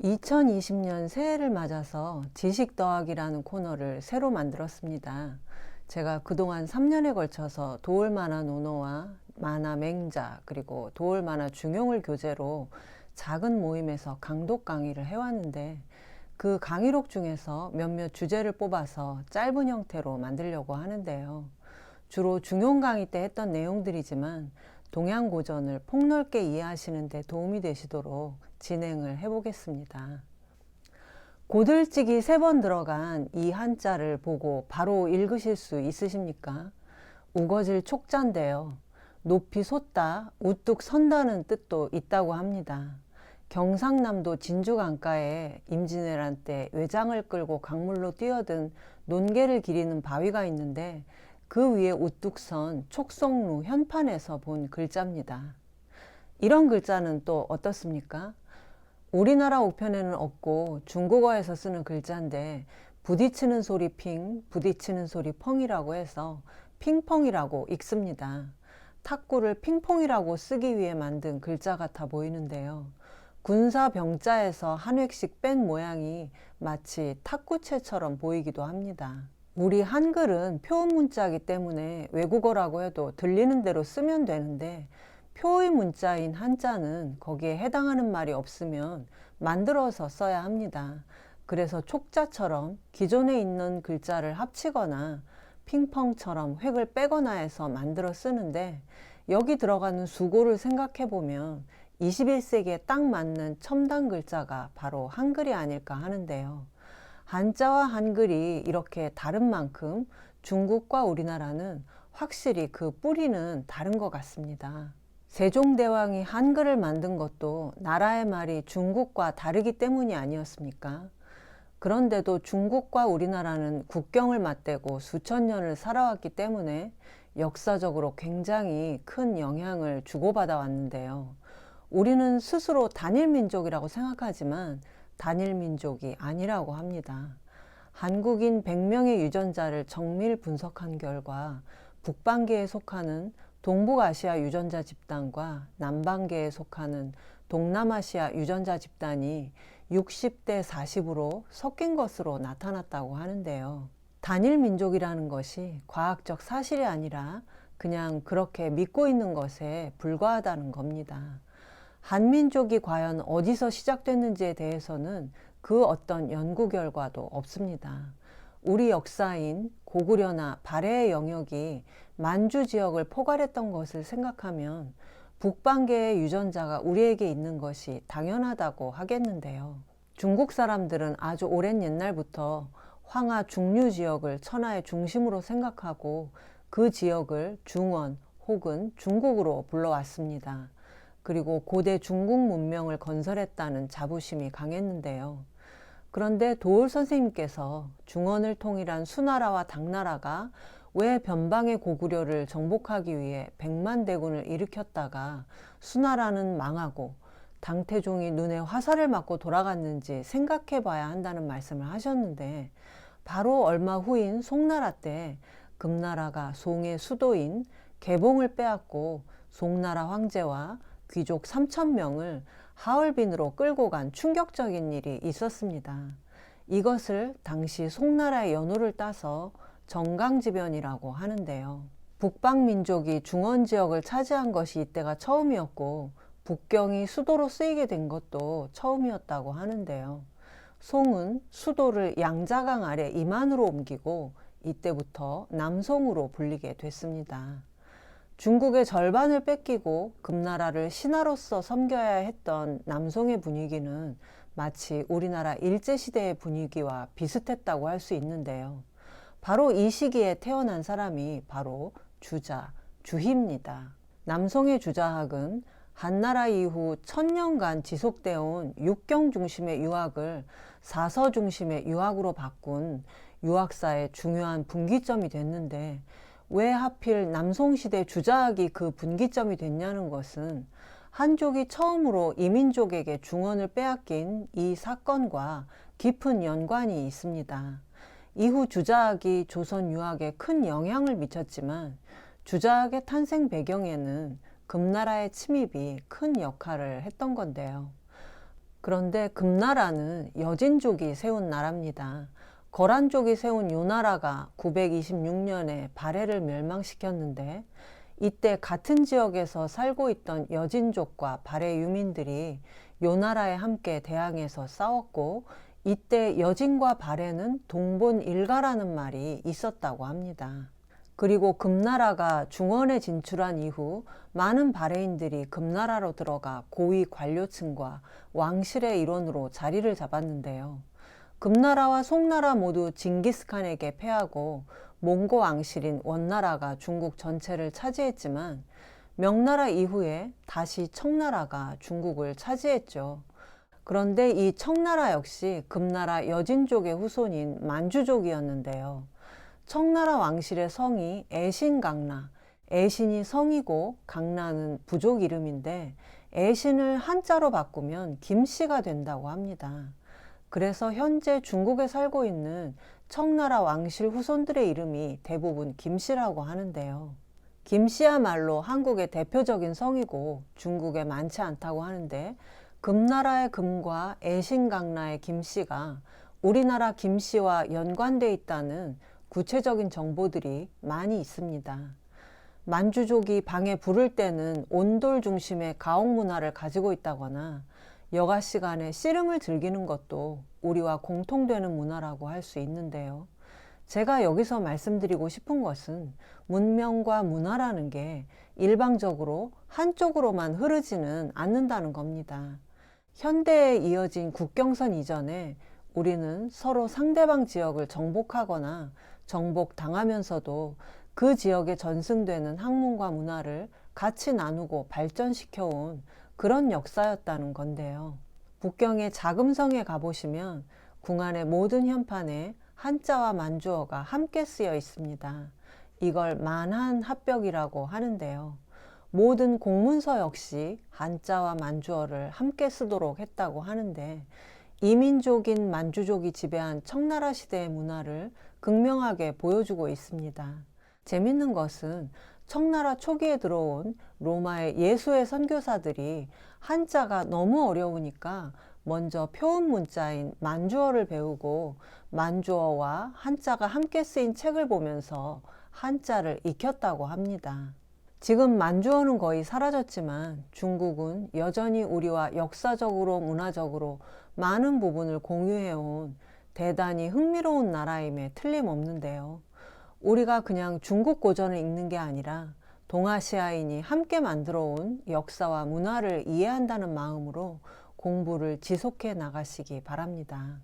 2020년 새해를 맞아서 지식 더하기라는 코너를 새로 만들었습니다. 제가 그동안 3년에 걸쳐서 도올 만화 노노와 만화 맹자 그리고 도올 만화 중용을 교재로 작은 모임에서 강독 강의를 해왔는데 그 강의록 중에서 몇몇 주제를 뽑아서 짧은 형태로 만들려고 하는데요. 주로 중용 강의 때 했던 내용들이지만 동양 고전을 폭넓게 이해하시는 데 도움이 되시도록 진행을 해보겠습니다. 고들찌기 3번 들어간 이 한자를 보고 바로 읽으실 수 있으십니까? 우거질 촉자인데요. 높이 솟다, 우뚝 선다는 뜻도 있다고 합니다. 경상남도 진주 강가에 임진왜란 때 외장을 끌고 강물로 뛰어든 논개를 기리는 바위가 있는데 그 위에 우뚝 선 촉성루 현판에서 본 글자입니다. 이런 글자는 또 어떻습니까? 우리나라 우편에는 없고 중국어에서 쓰는 글자인데 부딪히는 소리 핑, 부딪히는 소리 펑이라고 해서 핑펑이라고 읽습니다. 탁구를 핑퐁이라고 쓰기 위해 만든 글자 같아 보이는데요. 군사 병자에서 한 획씩 뺀 모양이 마치 탁구채처럼 보이기도 합니다. 우리 한글은 표음 문자이기 때문에 외국어라고 해도 들리는 대로 쓰면 되는데 표의 문자인 한자는 거기에 해당하는 말이 없으면 만들어서 써야 합니다. 그래서 촉자처럼 기존에 있는 글자를 합치거나 핑펑처럼 획을 빼거나 해서 만들어 쓰는데 여기 들어가는 수고를 생각해 보면 21세기에 딱 맞는 첨단 글자가 바로 한글이 아닐까 하는데요. 한자와 한글이 이렇게 다른 만큼 중국과 우리나라는 확실히 그 뿌리는 다른 것 같습니다. 세종대왕이 한글을 만든 것도 나라의 말이 중국과 다르기 때문이 아니었습니까? 그런데도 중국과 우리나라는 국경을 맞대고 수천 년을 살아왔기 때문에 역사적으로 굉장히 큰 영향을 주고받아 왔는데요. 우리는 스스로 단일민족이라고 생각하지만 단일민족이 아니라고 합니다. 한국인 100명의 유전자를 정밀 분석한 결과 북반계에 속하는 동북아시아 유전자 집단과 남반계에 속하는 동남아시아 유전자 집단이 60대 40으로 섞인 것으로 나타났다고 하는데요. 단일 민족이라는 것이 과학적 사실이 아니라 그냥 그렇게 믿고 있는 것에 불과하다는 겁니다. 한민족이 과연 어디서 시작됐는지에 대해서는 그 어떤 연구 결과도 없습니다. 우리 역사인 고구려나 발해의 영역이 만주 지역을 포괄했던 것을 생각하면 북반계의 유전자가 우리에게 있는 것이 당연하다고 하겠는데요. 중국 사람들은 아주 오랜 옛날부터 황하 중류 지역을 천하의 중심으로 생각하고 그 지역을 중원 혹은 중국으로 불러왔습니다. 그리고 고대 중국 문명을 건설했다는 자부심이 강했는데요. 그런데 도올 선생님께서 중원을 통일한 수나라와 당나라가 왜 변방의 고구려를 정복하기 위해 백만대군을 일으켰다가 수나라는 망하고 당태종이 눈에 화살을 맞고 돌아갔는지 생각해 봐야 한다는 말씀을 하셨는데 바로 얼마 후인 송나라 때 금나라가 송의 수도인 개봉을 빼앗고 송나라 황제와 귀족 3,000명을 하얼빈으로 끌고 간 충격적인 일이 있었습니다. 이것을 당시 송나라의 연호를 따서 정강지변이라고 하는데요. 북방민족이 중원 지역을 차지한 것이 이때가 처음이었고 북경이 수도로 쓰이게 된 것도 처음이었다고 하는데요. 송은 수도를 양자강 아래 임안으로 옮기고 이때부터 남송으로 불리게 됐습니다. 중국의 절반을 뺏기고 금나라를 신하로서 섬겨야 했던 남송의 분위기는 마치 우리나라 일제시대의 분위기와 비슷했다고 할 수 있는데요. 바로 이 시기에 태어난 사람이 바로 주자, 주희입니다. 남송의 주자학은 한나라 이후 1000년간 지속되어 온 육경 중심의 유학을 사서 중심의 유학으로 바꾼 유학사의 중요한 분기점이 됐는데 왜 하필 남송시대 주자학이 그 분기점이 됐냐는 것은 한족이 처음으로 이민족에게 중원을 빼앗긴 이 사건과 깊은 연관이 있습니다. 이후 주자학이 조선 유학에 큰 영향을 미쳤지만 주자학의 탄생 배경에는 금나라의 침입이 큰 역할을 했던 건데요. 그런데 금나라는 여진족이 세운 나라입니다. 거란족이 세운 요 나라가 926년에 발해를 멸망시켰는데, 이때 같은 지역에서 살고 있던 여진족과 발해 유민들이 요 나라에 함께 대항해서 싸웠고, 이때 여진과 발해는 동본일가라는 말이 있었다고 합니다. 그리고 금나라가 중원에 진출한 이후 많은 발해인들이 금나라로 들어가 고위 관료층과 왕실의 일원으로 자리를 잡았는데요. 금나라와 송나라 모두 징기스칸에게 패하고 몽고 왕실인 원나라가 중국 전체를 차지했지만, 명나라 이후에 다시 청나라가 중국을 차지했죠. 그런데 이 청나라 역시 금나라 여진족의 후손인 만주족이었는데요. 청나라 왕실의 성이 애신강나, 애신이 성이고 강나는 부족 이름인데, 애신을 한자로 바꾸면 김씨가 된다고 합니다. 그래서 현재 중국에 살고 있는 청나라 왕실 후손들의 이름이 대부분 김씨라고 하는데요. 김씨야말로 한국의 대표적인 성이고 중국에 많지 않다고 하는데, 금나라의 금과 애신강나의 김씨가 우리나라 김씨와 연관돼 있다는 구체적인 정보들이 많이 있습니다. 만주족이 방에 부를 때는 온돌 중심의 가옥 문화를 가지고 있다거나, 여가 시간에 씨름을 즐기는 것도 우리와 공통되는 문화라고 할 수 있는데요. 제가 여기서 말씀드리고 싶은 것은, 문명과 문화라는 게 일방적으로 한쪽으로만 흐르지는 않는다는 겁니다. 현대에 이어진 국경선 이전에 우리는 서로 상대방 지역을 정복하거나 정복당하면서도 그 지역에 전승되는 학문과 문화를 같이 나누고 발전시켜온 그런 역사였다는 건데요. 북경의 자금성에 가보시면 궁안의 모든 현판에 한자와 만주어가 함께 쓰여 있습니다. 이걸 만한합벽이라고 하는데요. 모든 공문서 역시 한자와 만주어를 함께 쓰도록 했다고 하는데, 이민족인 만주족이 지배한 청나라 시대의 문화를 극명하게 보여주고 있습니다. 재밌는 것은 청나라 초기에 들어온 로마의 예수의 선교사들이 한자가 너무 어려우니까 먼저 표음 문자인 만주어를 배우고, 만주어와 한자가 함께 쓰인 책을 보면서 한자를 익혔다고 합니다. 지금 만주어는 거의 사라졌지만 중국은 여전히 우리와 역사적으로 문화적으로 많은 부분을 공유해온 대단히 흥미로운 나라임에 틀림없는데요. 우리가 그냥 중국 고전을 읽는 게 아니라 동아시아인이 함께 만들어온 역사와 문화를 이해한다는 마음으로 공부를 지속해 나가시기 바랍니다.